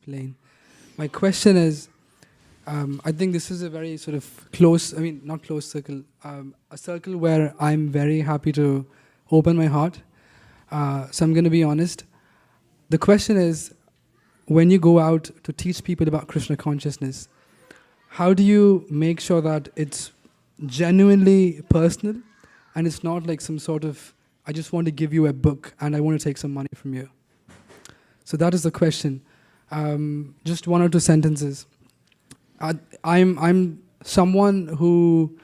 explain. My question is, I think this is a very sort of close, I mean, not close circle, a circle where I'm very happy to open my heart. So I'm going to be honest. The question is, when you go out to teach people about Krishna consciousness, how do you make sure that it's genuinely personal and it's not like some sort of, I just want to give you a book and I want to take some money from you? So that is the question. Just one or two sentences. I'm someone who,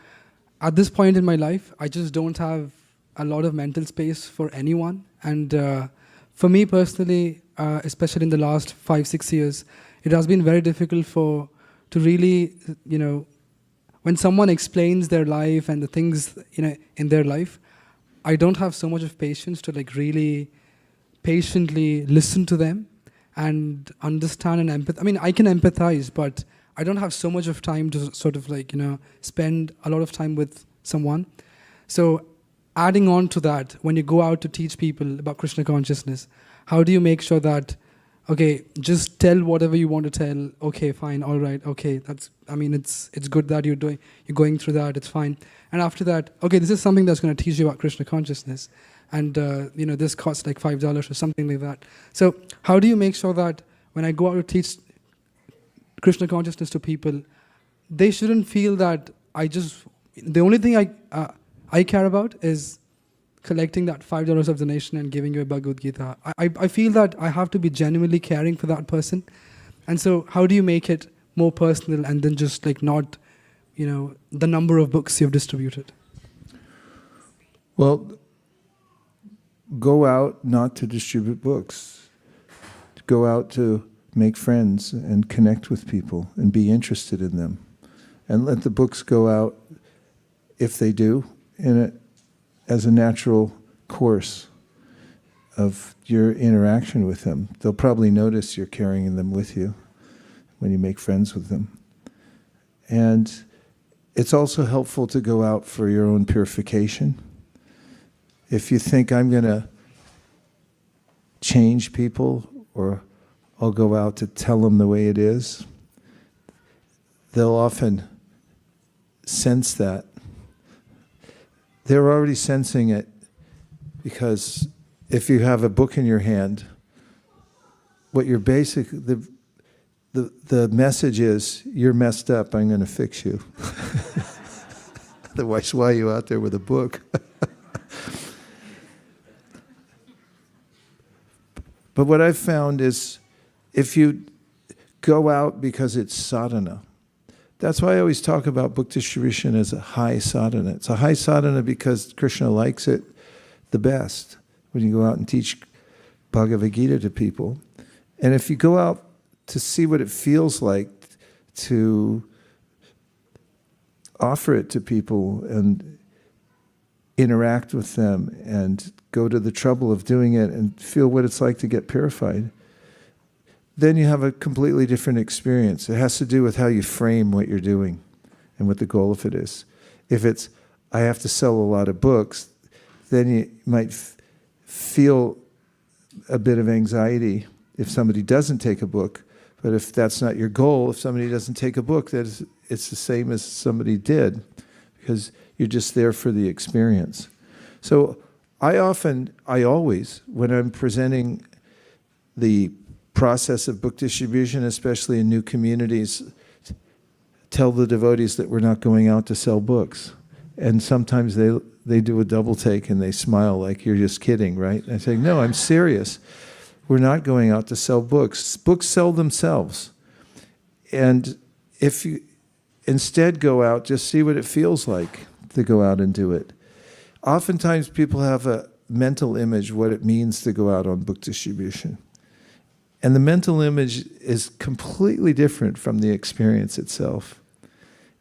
at this point in my life, I just don't have a lot of mental space for anyone. And for me personally, especially in the last 5-6 years, it has been very difficult to really, when someone explains their life and the things in their life, I don't have so much of patience to like really patiently listen to them and understand and empathize. I mean, I can empathize, but I don't have so much of time to sort of like, spend a lot of time with someone. So adding on to that, when you go out to teach people about Krishna consciousness, how do you make sure that, okay, just tell whatever you want to tell, okay, fine, all right, okay, it's good that you're going through that, it's fine. And after that, okay, this is something that's going to teach you about Krishna consciousness. And, this costs like $5 or something like that. So how do you make sure that when I go out to teach Krishna consciousness to people, they shouldn't feel that the only thing I care about is collecting that $5 of donation and giving you a Bhagavad Gita. I feel that I have to be genuinely caring for that person. And so how do you make it more personal and then just like not, the number of books you've distributed? Well, go out not to distribute books. Go out to make friends and connect with people and be interested in them. And let the books go out, if they do, as a natural course of your interaction with them. They'll probably notice you're carrying them with you when you make friends with them. And it's also helpful to go out for your own purification. If you think I'm going to change people or I'll go out to tell them the way it is, they'll often sense that. They're already sensing it because if you have a book in your hand, what you're the message is, you're messed up, I'm going to fix you. Otherwise, why are you out there with a book? But what I've found is, if you go out because it's sadhana, that's why I always talk about book distribution as a high sadhana. It's a high sadhana because Krishna likes it the best when you go out and teach Bhagavad Gita to people. And if you go out to see what it feels like to offer it to people and interact with them and go to the trouble of doing it and feel what it's like to get purified, then you have a completely different experience. It has to do with how you frame what you're doing and what the goal of it is. If it's, I have to sell a lot of books, then you might feel a bit of anxiety if somebody doesn't take a book. But if that's not your goal, if somebody doesn't take a book, it's the same as somebody did, because you're just there for the experience. So I always, when I'm presenting the process of book distribution, especially in new communities, tell the devotees that we're not going out to sell books. And sometimes they do a double take and they smile like, you're just kidding, right? And I say, no, I'm serious. We're not going out to sell books. Books sell themselves. And if you instead go out, just see what it feels like to go out and do it. Oftentimes people have a mental image what it means to go out on book distribution. And the mental image is completely different from the experience itself.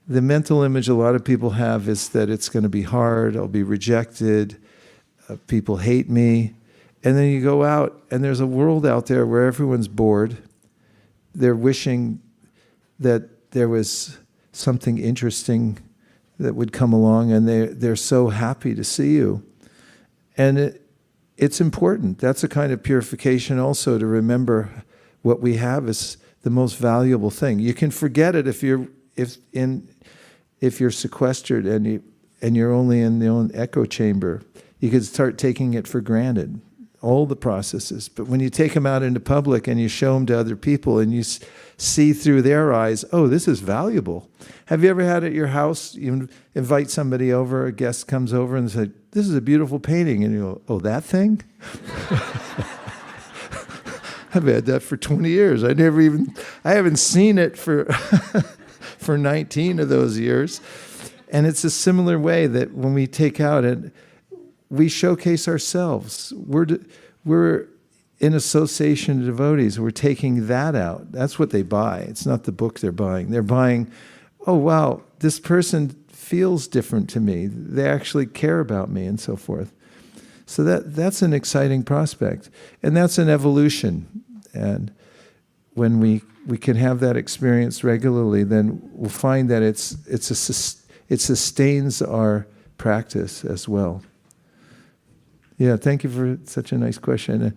The mental image a lot of people have is that it's going to be hard, I'll be rejected, people hate me. And then you go out and there's a world out there where everyone's bored. They're wishing that there was something interesting that would come along, and they're so happy to see you. And it's important. That's a kind of purification also, to remember what we have is the most valuable thing. You can forget it if you're sequestered and you're only in the own echo chamber. You could start taking it for granted, all the processes. But when you take them out into public and you show them to other people and you see through their eyes, oh, this is valuable. Have you ever had at your house, you invite somebody over, a guest comes over and say, this is a beautiful painting. And you go, oh, that thing? I've had that for 20 years. I haven't seen it for, for 19 of those years. And it's a similar way that when we take out it, we showcase ourselves. We're in association of devotees. We're taking that out. That's what they buy. It's not the book they're buying. They're buying, oh, wow, this person feels different to me. They actually care about me and so forth. So that's an exciting prospect. And that's an evolution. And when we can have that experience regularly, then we'll find that it sustains our practice as well. Yeah, thank you for such a nice question.